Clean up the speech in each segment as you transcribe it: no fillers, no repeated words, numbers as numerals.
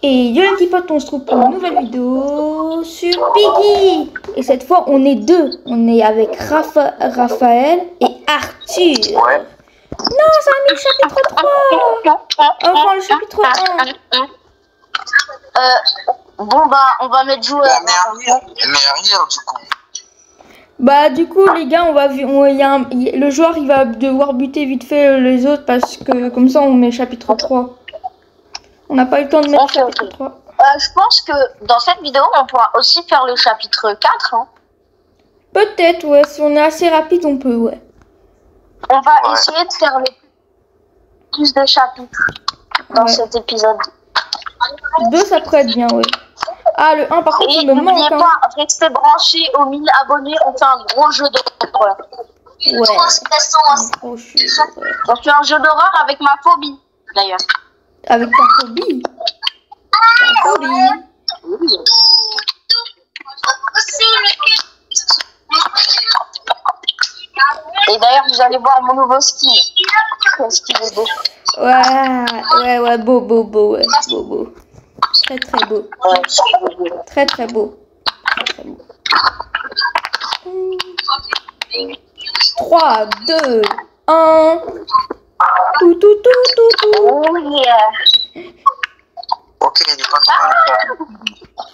Et yo les petits potes, on se retrouve pour une nouvelle vidéo sur Piggy. Et cette fois, on est deux. On est avec Raphaël et Arthur. Ouais. Non, ça a mis le chapitre 3. Enfin, le chapitre 1. Bon bah, on va mettre joueur. Mais rien du coup. Bah du coup les gars, le joueur il va devoir buter vite fait les autres parce que comme ça on met chapitre 3. On n'a pas eu le temps de mettre chapitre 3. Je pense que dans cette vidéo on pourra aussi faire le chapitre 4. Hein. Peut-être, ouais, si on est assez rapide on peut, ouais. On va essayer de faire le plus de chapitres dans cet épisode. 2 ça pourrait être bien, ouais. Ah, le 1 par contre il me manque. N'oubliez pas, restez branchés aux 1000 abonnés, on fait un gros jeu d'horreur. Ouais. On fait un jeu d'horreur avec ma phobie, d'ailleurs. Avec ta phobie. Ta phobie. Et d'ailleurs, vous allez voir mon nouveau skill. Le skill est beau. Ouais, beau, ouais, beau. Très beau. Ouais, très beau. 3, 2, 1. Tout. Oh yeah. Ok, il est pas dans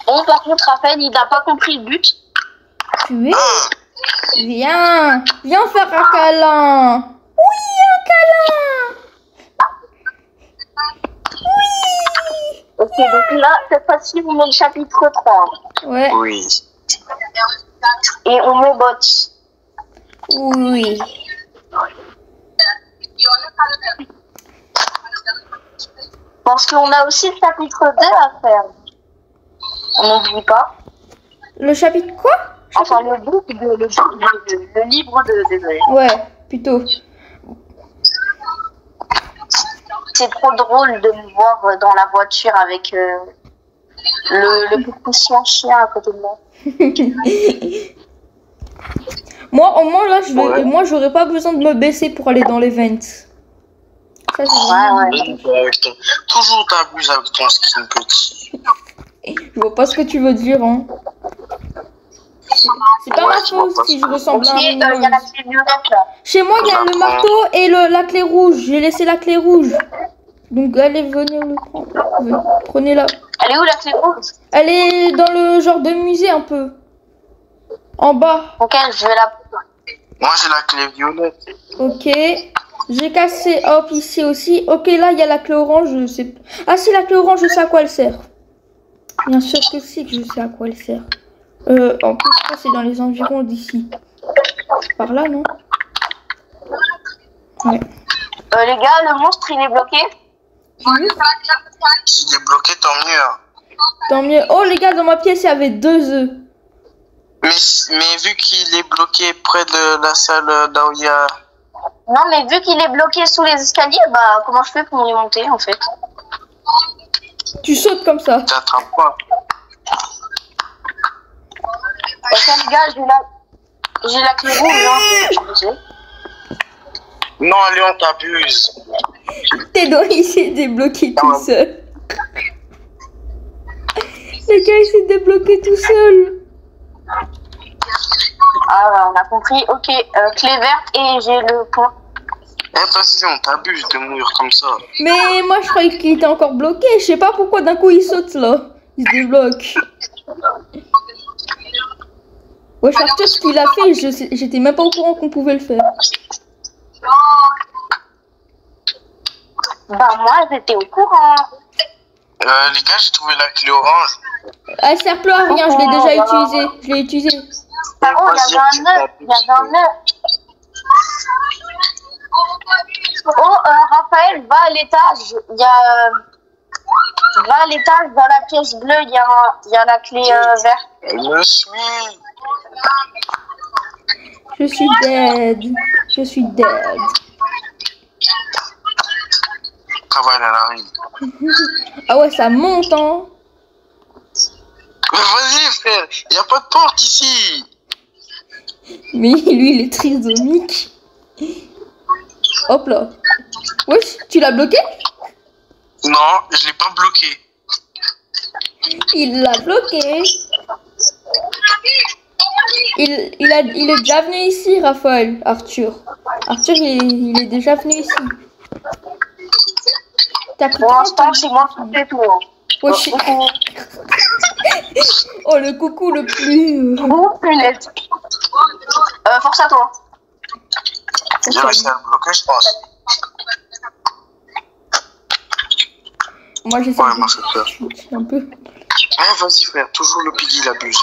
Bon, par contre, Raphaël, il n'a pas compris le but. Tu es Viens faire un câlin. Oui, un câlin. Oui. Ok, donc là, cette fois-ci, on met le chapitre 3. Ouais. Oui. Et on met bots. Oui. Parce qu'on a aussi le chapitre 2 à faire. On n'oublie pas. Le chapitre quoi? Enfin, le livre de... Ouais, plutôt. C'est trop drôle de me voir dans la voiture avec le petit chien à côté de moi. Moi, au moins, là, moi, j'aurais pas besoin de me baisser pour aller dans l'event. Ça, c'est Toujours t'abuses avec ton skin petit. Je vois pas ce que tu veux dire, hein. C'est pas ma faute si je ressemble à un y a la clé violette, là. Chez moi, il y a le marteau et la clé rouge. J'ai laissé la clé rouge. Donc, allez venir le prendre. Prenez-la. Elle est où la clé rouge? Elle est dans le genre de musée, un peu. En bas. Ok, je vais la... Moi, j'ai la clé violette. Ok. J'ai cassé, hop, ici aussi. Ok, là, il y a la clé orange, je sais. Ah, si, la clé orange, je sais à quoi elle sert. Bien sûr que si, que je sais à quoi elle sert. En plus, ça, c'est dans les environs d'ici. Par là, non? Ouais. les gars, le monstre, il est bloqué. S'il est bloqué, tant mieux. Tant mieux. Oh, les gars, dans ma pièce, il y avait 2 œufs. Mais vu qu'il est bloqué près de la salle là où il y a... Non, mais vu qu'il est bloqué sous les escaliers, bah, comment je fais pour y monter, en fait? Tu sautes comme ça. T'attrapes pas. Ok, les gars, j'ai la clé rouge, hein. Non, Léon, t'abuses. Tes doigts, il s'est débloqué tout seul. Le gars, il s'est débloqué tout seul. Ah, on a compris. Ok, clé verte et j'ai le point. Vas-y, on t'abuse de mourir comme ça. Mais moi, je croyais qu'il était encore bloqué. Je sais pas pourquoi d'un coup, il saute là. Il se débloque. Ouais, je sais ce qu'il a fait. J'étais même pas au courant qu'on pouvait le faire. Bah, moi, j'étais au courant. Les gars, j'ai trouvé la clé orange. Elle sert plus à rien. Je l'ai déjà utilisée. Je l'ai utilisée. Ah bon, il y avait un œuf. Oh, Raphaël, va à l'étage. Va à l'étage, dans la pièce bleue, il y a la clé verte. Je suis. Je suis dead. Je suis dead. Travail, elle arrive. Ah ouais, ça monte, hein. Mais vas-y, frère. Il n'y a pas de porte ici. Mais lui, il est trisomique. Hop là. Wesh, tu l'as bloqué? Non, je l'ai pas bloqué. Il l'a bloqué. Il est déjà venu ici, Raphaël. Arthur, il est déjà venu ici. T'as pris Pour l'instant, c'est moi qui fais tout. Hein. Oh, oh, le coucou le plus... Oh, punaise. Force à toi. J'ai réussi à le bloquer, je pense. Moi, j'essaie Ouais, moi, c'est peur. de... un peu. Ah, vas-y, frère, toujours le piggy, il abuse.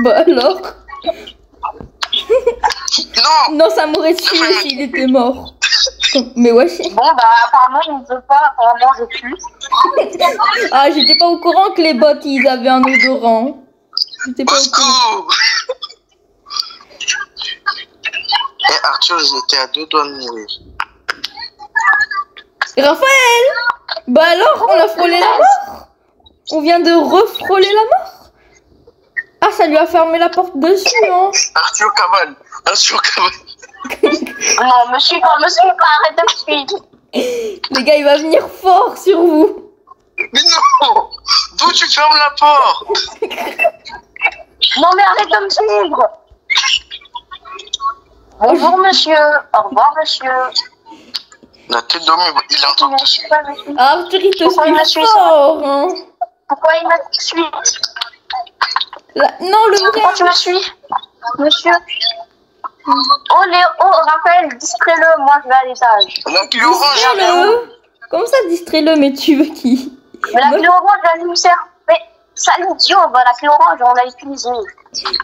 Bah alors... Non. Non, ça m'aurait tué s'il était mort. Mais ouais. Bon, bah, apparemment, il ne veut pas. Apparemment, je tue. Ah, j'étais pas au courant que les bots, ils avaient un odorant. J'étais pas Au au courant. secours. Et Arthur, j'étais à 2 doigts de mourir. Et Raphaël! Bah alors, on a frôlé la mort. On vient de refrôler la mort. Ah, ça lui a fermé la porte dessus, hein. Arthur cavale. Non, me suis pas, arrête de me suivre. Les gars, il va venir fort sur vous. Mais non. D'où tu fermes la porte? Non, mais arrête de me suivre. Bonjour, monsieur. Au revoir, monsieur. La tête d'homme, il est en train de te suivre. Arthur, il te Pourquoi il me suit suit, fort, hein. Pourquoi il me suit? Non, le Pourquoi vrai. tu me suis, monsieur? Oh, Raphaël, distrais-le, moi je vais à l'étage. La clé orange, Distrais-le. Comme ça, distrais-le, mais tu veux qui? Mais la clé orange, elle nous sert. Mais, sale idiot, bah, la clé orange, on l'a utilisée.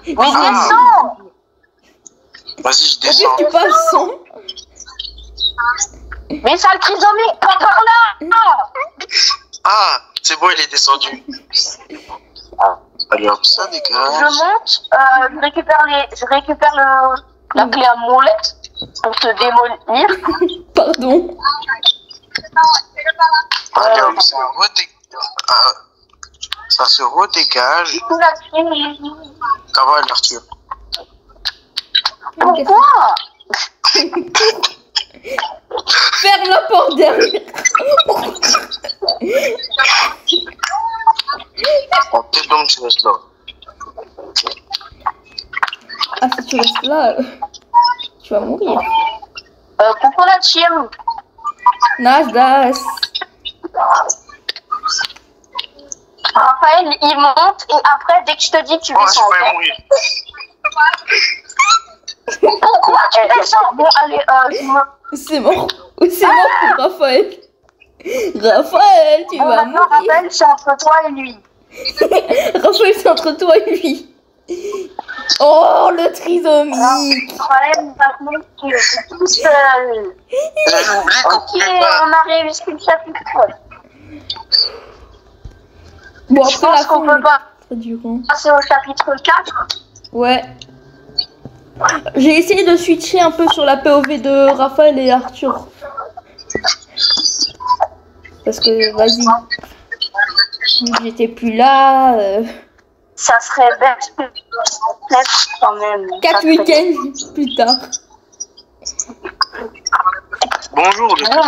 Mais descends! Vas-y, je descends. Tu passes sans. Mais sale trisomique, pas par là! Ah, c'est bon, il est descendu. Alors, ça Je dégage. monte, je récupère la clé à molette pour te démolir. Pardon. Alors, ça se redégage. Cavale, Arthur. Pourquoi? Ferme la porte derrière. Oh, tête d'homme, tu restes là. Ah, si tu restes là, tu vas mourir. Coucou la team. Nasdas. Raphaël, il monte et après, dès que je te dis, tu Oh, descends. j'ai failli Ok? mourir. Pourquoi tu descends? Bon, allez, je me... C'est mort. C'est mort pour Raphaël. Raphaël, tu Bon, vas maintenant, mourir. Raphaël, c'est entre toi et lui. Raphaël, c'est entre toi et lui. Oh, le trisomique. Raphaël, maintenant, tu es tout seul. J'avais oublié qu'on Ok, pouvait pas. on a réussi le chapitre. Bon, Je après la pense qu'on fin, peut pas c'est dur, hein. passer au chapitre 4. Ouais. J'ai essayé de switcher un peu sur la POV de Raphaël et Arthur. Parce que, vas-y. Vu que j'étais plus là. Ça serait bête quand même. 4 week-ends plus tard. Bonjour, le Bon, moi,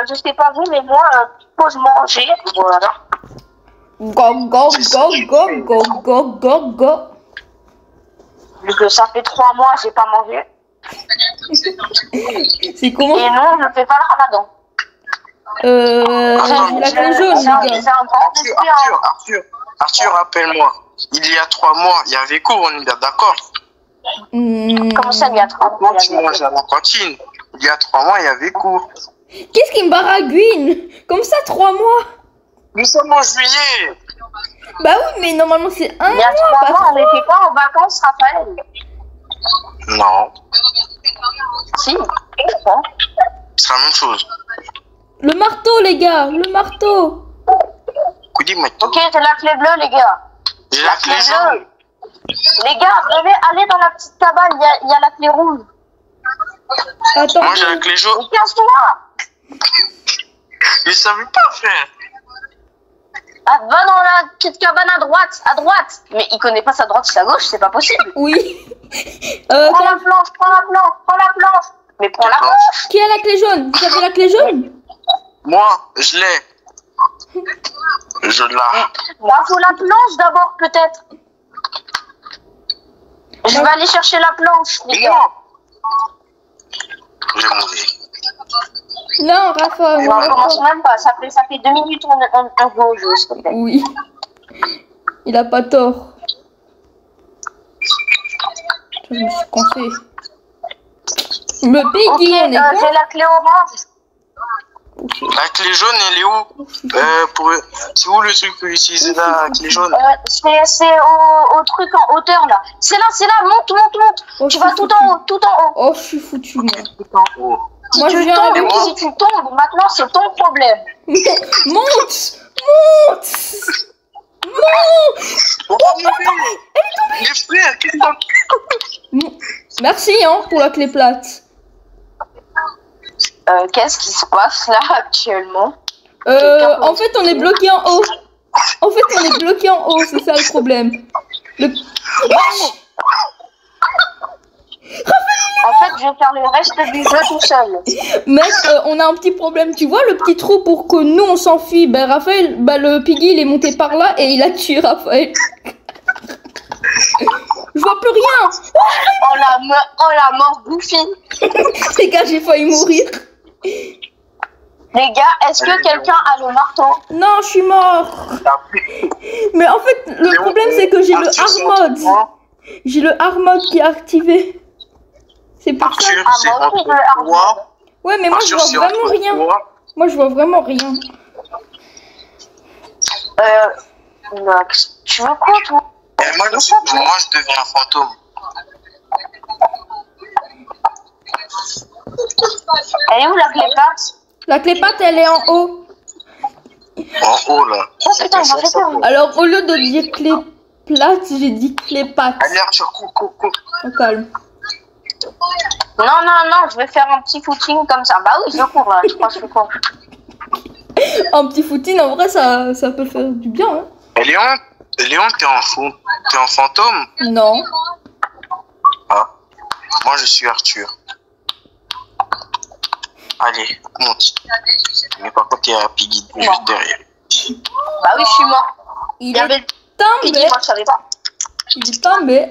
je sais pas vous, mais moi, pause manger. Voilà. Go, go, go, go, go, go, go, go. Vu que ça fait 3 mois, j'ai pas mangé. C'est comment? Et non, je fais pas le ramadan. La clé jaune, les gars. C'est un grand défi, hein. Arthur, rappelle-moi. Il y a 3 mois, il y avait cours, on est bien d'accord. Comment ça, il y a 30 mois? Tu manges à la cantine. Il y a 3 mois, il y avait cours. Qu'est-ce qui me baragouine? Comme ça, 3 mois? Nous sommes en juillet. Bah oui, mais normalement c'est un Il y a mois, 3 pas mois, on 3. n'était pas en vacances, Raphaël. Non, Si. c'est la même chose. Le marteau, les gars, le marteau. Dis maintenant. Ok, c'est la clé bleue, les gars. J'ai la clé jaune. Les gars, venez, allez dans la petite cabane, il y a la clé rouge. Attends. Moi, j'ai la clé jaune. Et casse-toi. Je savais pas, frère. Ah, va dans la petite cabane à droite. Mais il connaît pas sa droite et sa gauche, c'est pas possible. Oui. Prends la planche, prends la planche. Mais prends la planche. Qui a la clé jaune? Vous avez la clé jaune? Moi, je l'ai. Je l'ai. Bah, faut la planche d'abord, peut-être. Je vais aller chercher la planche, les Mais gars. non. Je vais mourir. Non, Rafa, Non, non. on commence même pas. Ça fait 2 minutes on joue au jeu, s'il te plaît. Oui. Il a pas tort. Je me suis coincé. Le Ok, Piggy, on est quoi? j'ai la clé orange. La clé jaune, elle est où? C'est où le truc pour utiliser la clé jaune? C'est au truc en hauteur, là. C'est là, monte. Oh, Tu je vas suis tout foutu. en haut, tout en haut. Oh, je suis foutu, moi. Si Moi, je tu viens tombes, avec- si tu tombes, maintenant c'est ton problème. Monte! On va mourir. Les frères, qu'est-ce que Merci, hein, pour la clé plate. Qu'est-ce qui se passe là actuellement? En fait, on est bloqué en haut. C'est ça le problème. En fait, je vais faire le reste du jeu tout seul. Mec, on a un petit problème. Tu vois le petit trou pour que nous on s'enfuit? Ben Raphaël, le Piggy il est monté par là et il a tué Raphaël. Je vois plus rien. Oh la mort Goofy. Les gars, j'ai failli mourir. Les gars, est-ce que quelqu'un a le marteau? Non, je suis mort. Mais en fait, le problème c'est que j'ai le hard mode. J'ai le hard mode qui est activé. C'est pour ça. Arthur, c'est moi aussi, entre je le hard toi. Ouais, mais moi je Arthur, vois c'est vraiment entre rien. toi. Moi je vois vraiment rien. Max, tu veux quoi toi? Et moi, je deviens un fantôme. Elle est où la clé plate? La clé plate elle est en haut. En haut, là. Oh putain, j'ai fait peur. Alors au lieu de dire clé plate, j'ai dit clé patte. Allez, Arthur, cours. Au calme. Non, je vais faire un petit footing comme ça. Bah oui, je cours là, je crois que je cours. Un petit footing, en vrai, ça peut faire du bien. Hein. Léon, t'es en fantôme? Non. Ah. Moi, je suis Arthur. Allez, monte. Mais par contre, il y a Piggy juste derrière. Bah oui, je suis mort. Il Il y avait est le Piggy, tombé. moi je savais pas. Il est tombé.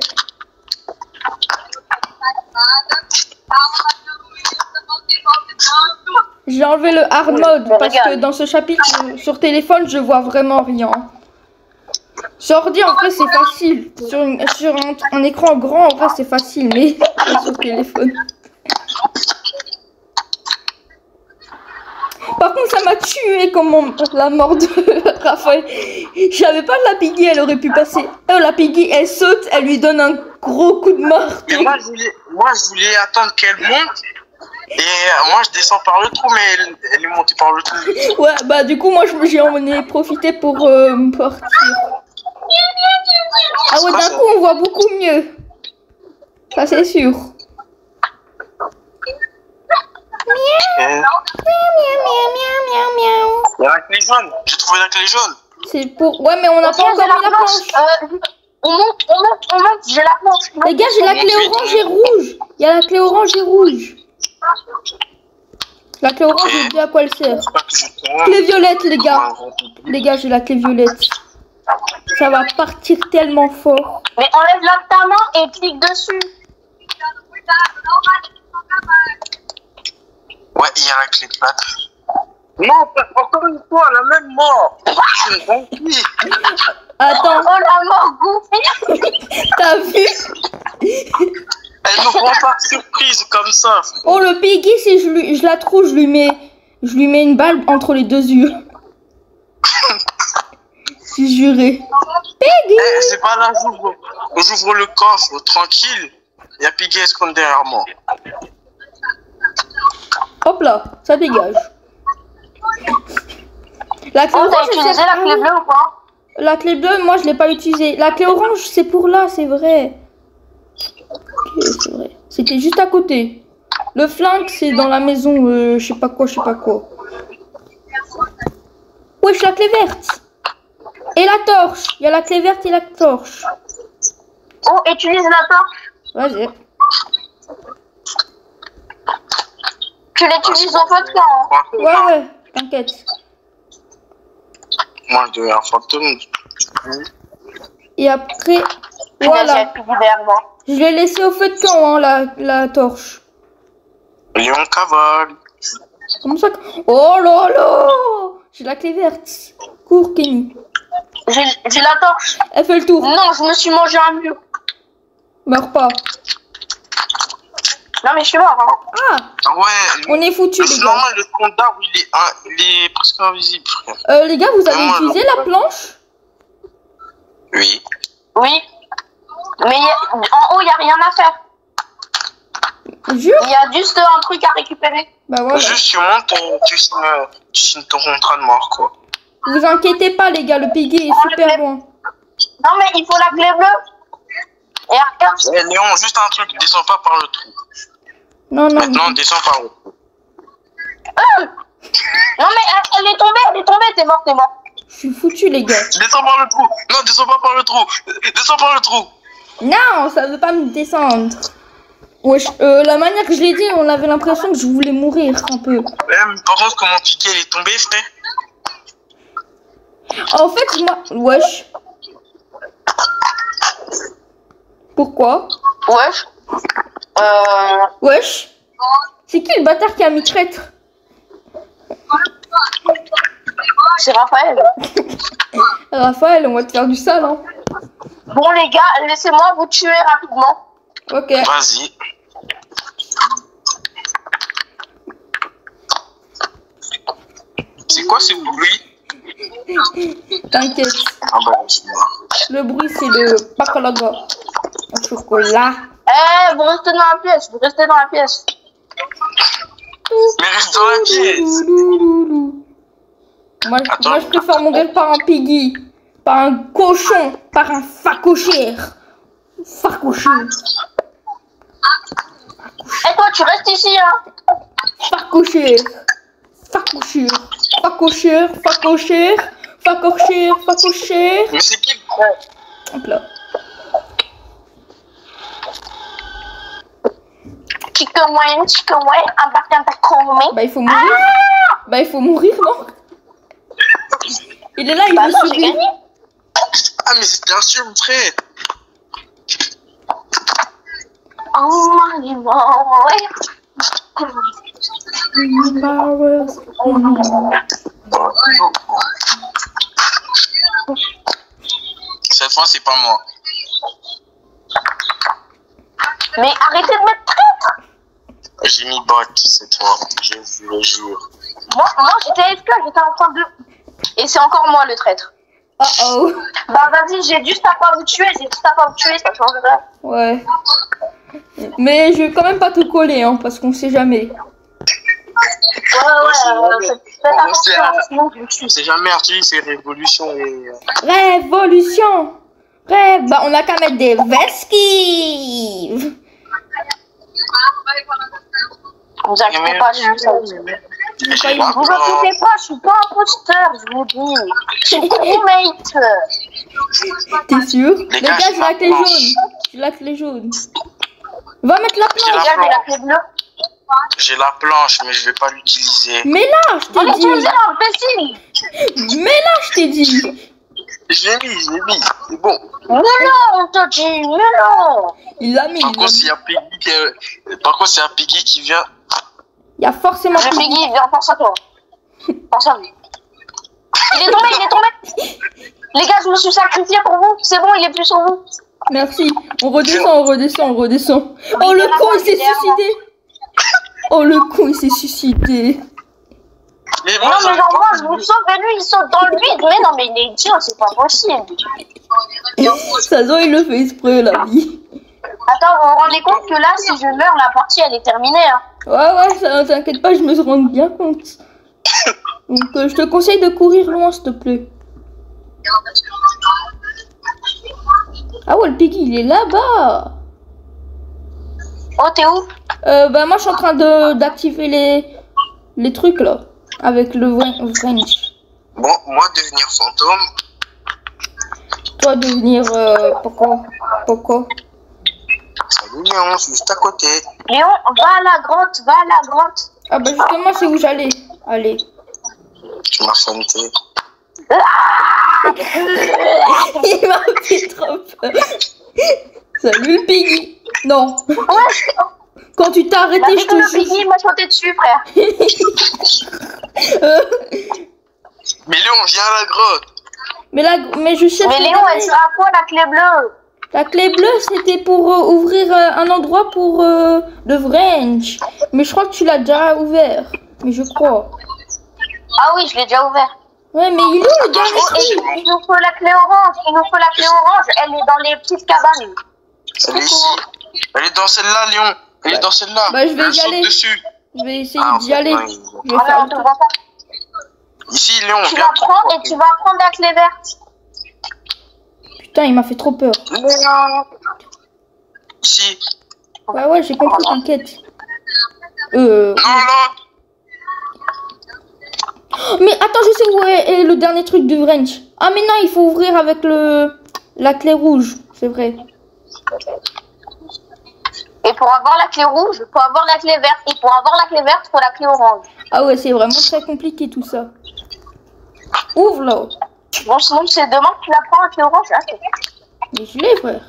J'ai enlevé le hard mode parce que dans ce chapitre sur téléphone je vois vraiment rien. Sur ordi en vrai c'est facile. Sur un écran grand en vrai c'est facile mais sur téléphone. Par contre ça m'a tué comme la mort de Raphaël. J'avais pas de la Piggy, elle aurait pu passer. La Piggy elle saute, elle lui donne un gros coup de marteau. Mais moi, je voulais attendre qu'elle monte. Et moi, je descends par le trou, mais elle est montée par le trou. Ouais, bah du coup, moi, j'en ai profité pour partir. Ah ouais, d'un coup, on voit beaucoup mieux. Ça, c'est sûr. Il y a la clé jaune. J'ai trouvé la clé jaune. C'est pour... Ouais, mais on n'a pas encore mis la planche. On monte, j'ai la planche. Les gars, j'ai la clé orange et rouge. Il y a la clé orange et rouge. La clé orange, je sais à quoi elle sert. Clé violette, les gars. Les gars, j'ai la clé violette. Ça va partir tellement fort. Mais enlève la ta main et clique dessus. Ouais, il y a la clé plate. Non, encore une fois, la même mort. Je suis une vampire. Attends, Oh la mort Goofy. t'as vu? Elle me prend par surprise comme ça. Oh, le Piggy, si je la trouve, je lui mets une balle entre les deux yeux. J'ai juré. Piggy! Eh, c'est pas là, j'ouvre le coffre, tranquille. Il y a Piggy Esconde derrière moi. Hop là, ça dégage. La clé Oh, t'as orange, utilisé la clé bleue ou pas? La clé bleue, moi je l'ai pas utilisée. La clé orange, c'est pour là, c'est vrai. Ok, c'est vrai. C'était juste à côté. Le flingue, c'est dans la maison, je sais pas quoi. Wesh, la clé verte. Et la torche. Il y a la clé verte et la torche. Oh, utilise la torche. Vas-y. Tu l'utilises en fait quand? Ouais. T'inquiète. Moi, je deviens un fantôme. Et après, J'ai voilà. plus derrière moi. Je l'ai laissé au feu de camp, hein, la torche. Léon cavale. Comment ça Oh là là! J'ai la clé verte. Cours, Kenny. J'ai la torche. Elle fait le tour. Non, je me suis mangé un mur. Meurs pas. Non, mais je suis mort. Hein. Ah! Ah ouais. On est foutus, les C'est gars. normal, le tronc d'arbre, il est presque invisible, frère. Les gars, vous avez Moi, utilisé non. la planche? Oui. Oui. Mais en haut, il n'y a rien à faire. Jure? Il y a juste un truc à récupérer. Bah voilà. Juste, tu montes, tu signes ton contrat de mort, quoi. Vous inquiétez pas, les gars, le piggy est super loin. Non, mais il faut la clé bleue. Et regarde. Eh, Léon, juste un truc, descends pas par le trou. Non, non. Maintenant, descends par le trou. Non, mais elle est tombée, t'es mort. Je suis foutu, les gars. Descends par le trou. Non, descends pas par le trou. Descends par le trou. Non, ça veut pas me descendre. Wesh, la manière que je l'ai dit, on avait l'impression que je voulais mourir un peu. Par contre, comment Piqué, il est tombé, frère? En fait, moi... Wesh. Pourquoi? Wesh. Wesh. C'est qui le bâtard qui a mis traître? C'est Raphaël. Raphaël, on va te faire du sale, hein. Bon, les gars, laissez-moi vous tuer rapidement. Ok. Vas-y. C'est quoi ce bruit? T'inquiète. Ah bon, c'est mort. Le bruit, c'est le pacalaga. Au chocolat. Eh, vous restez dans la pièce, Mais reste dans la pièce. Moi, Attends. moi, je préfère mourir par un piggy. Par un cochon. Par un facochère. Facochère. Et toi, tu restes ici, hein. Facochère. Facochère. Facochère. Facochère. Facochère. Facochère. Mais c'est qui le prend? Hop là. Chicken wing, un bâton de commis. Bah, il faut mourir. Bah, il faut mourir, non? Il est là, il Bah veut non, j'ai survivre. gagné. Ah, mais c'était un surtrait. Oh my boy. Cette fois, c'est pas moi. Mais arrêtez de mettre traître. J'ai mis bot cette fois, je vous le jure. Moi j'étais AFK, j'étais en train de... Et c'est encore moi le traître. Oh oh. Bah vas-y, j'ai juste à pas vous tuer, ça change rien. Ouais. Mais je vais quand même pas te coller, hein, parce qu'on sait jamais. Faites attention, sinon je vous tue. C'est jamais Arthur, c'est révolution et... Révolution. Bah on a qu'à mettre des vesquives. Vous inquiétez pas, je suis ça aussi. J'ai Vous inquiétez pas, je suis pas imposteur, je vous dis. Je suis crewmate. T'es sûr? Les Les gars, gars, j'ai la clé jaune. J'ai la clé jaune. Va mettre la J'ai planche. la Regardez la clé bleue. J'ai la planche, mais je vais pas l'utiliser. Mais là, je Vous t'ai l'utilisez dit. l'imbécile. Mais là, je t'ai dit. Je l'ai mis, c'est bon. Mais non, on t'a dit, mais non. Il l'a mis. Par contre, s'il y a Piggy qui vient... Il y a forcément Je Piggy. Piggy, viens, pense à toi. Pense à lui. Il est tombé. Les gars, je me suis sacrifié pour vous. C'est bon, il est plus sur vous. Merci. On redescend. Oh, le con, il s'est suicidé. Oh, le con, il s'est suicidé. Mais Non, mais genre, moi, je vous sauve et lui, il saute dans le vide. Mais non, mais il est idiot, c'est pas possible. Ça se voit, il le fait exprès, la vie. Attends, vous vous rendez compte que là, si je meurs, la partie, elle est terminée. Hein. Ouais, ça t'inquiète pas, je me rends bien compte. Donc, je te conseille de courir loin, s'il te plaît. Ah ouais, le Piggy, il est là-bas. Oh, t'es où? Bah, moi, je suis en train d'activer les trucs, là. Avec le wrench. Bon, moi, devenir fantôme... Toi, devenir... Pourquoi Salut Léon, je suis juste à côté. Léon, va à la grotte, Ah bah, justement, c'est où j'allais. Allez. Ma santé. Il m'a fait trop peur. Salut le Piggy. Non. Ouais, Quand tu t'es arrêté, je te le jure. Piggy m'a sauté dessus, frère. Mais Léon, viens à la grotte. Mais je cherche. Mais Léon, elle sera à quoi la clé bleue? La clé bleue, c'était pour ouvrir un endroit pour le Vrench. Mais je crois que tu l'as déjà ouvert. Mais je crois. Ah oui, je l'ai déjà ouvert. Ouais, mais il est où le dernier Oh, et truc? il nous faut la clé orange. Il nous faut la clé orange. Elle est dans les petites cabanes. Elle est ici. Elle est dans celle-là, Léon. Elle est dans celle-là. Bah, je vais Elle y saute aller. dessus. Je vais essayer Ah, d'y aller. ouais. Je vais Ah non, faire on le te tour. voit pas. Ici, Léon, Tu viens. vas prendre et tu vas prendre la clé verte. Putain, il m'a fait trop peur. Léon. Ici. Ouais, j'ai compris, t'inquiète. Non, là. Mais attends, je sais où est le dernier truc du Vrench. Ah, mais non, il faut ouvrir avec la clé rouge. C'est vrai. Et pour avoir la clé rouge, il faut avoir la clé verte. Et pour avoir la clé verte, il faut la clé orange. Ah ouais, c'est vraiment très compliqué tout ça. Ouvre là. Bon, sinon, c'est demain que tu la prends la clé orange. Hein. Mais je l'ai, frère.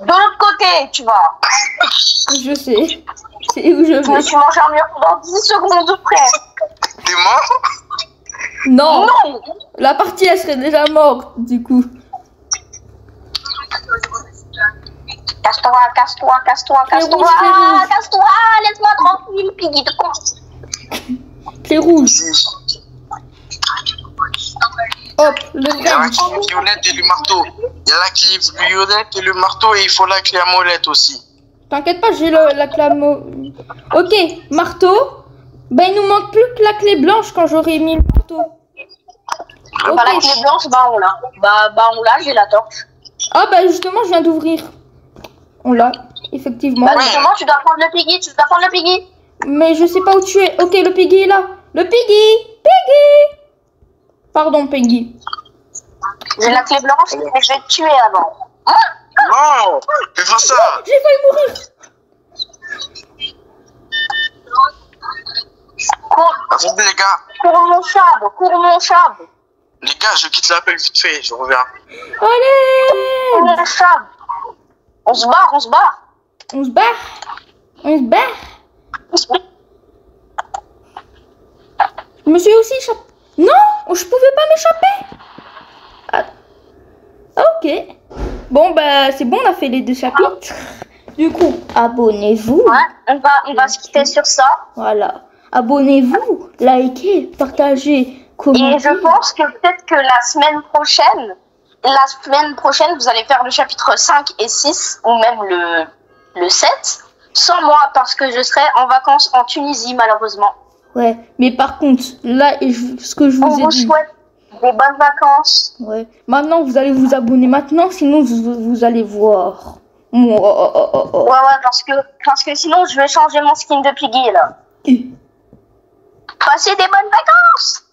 De l'autre côté, tu vas. Je sais. C'est où je Je me vais. suis mangé un mur dans 10 secondes près. T'es mort? Non. Non. La partie, elle serait déjà morte, du coup. Casse-toi, casse-toi, casse-toi, Clé rouge, casse-toi, clé rouge. casse-toi, laisse-moi tranquille, Piggy de con. Clé rouge. Hop, le Il y a la Vrench. clé violette et le marteau. Il y a la clé violette et le marteau et il faut la clé à molette aussi. T'inquiète pas, j'ai la clé à Ok, marteau. Ben, il nous manque plus que la clé blanche quand j'aurai mis le marteau. Bah, la clé blanche, bah, on l'a. Bah, on l'a, j'ai la torche. Ah, bah, justement, je viens d'ouvrir. On l'a, effectivement. Bah, justement, tu dois prendre le Piggy, tu dois prendre le Piggy. Mais je sais pas où tu es. Ok, le Piggy est là. Le Piggy. Piggy. Pardon, Piggy. J'ai la clé blanche, mais je vais te tuer avant. Non, fais pas ça. J'ai failli mourir. Cours, Attendez les gars. cours mon chabre, cours mon chabre. Les gars, je quitte l'appel vite fait, je reviens. Allez. Cours mon chabre. On se barre, on se barre. On se barre. On se barre. On se barre. Je me suis aussi échappé. Non, je pouvais pas m'échapper. Ah, ok. Bon, bah, c'est bon, on a fait les 2 chapitres. Du coup, abonnez-vous. Ouais, on va se quitter sur ça. Voilà. Abonnez-vous, likez, partagez, Et commentez. je pense que peut-être que la semaine prochaine, vous allez faire le chapitre 5 et 6, ou même le 7, sans moi, parce que je serai en vacances en Tunisie, malheureusement. Ouais, mais par contre, là, ce que je On vous ai vous dit. souhaite des bonnes vacances. Ouais. Maintenant, vous allez vous abonner maintenant, sinon vous allez voir. Ouais, parce que sinon, je vais changer mon skin de Piggy, là. Passez des bonnes vacances!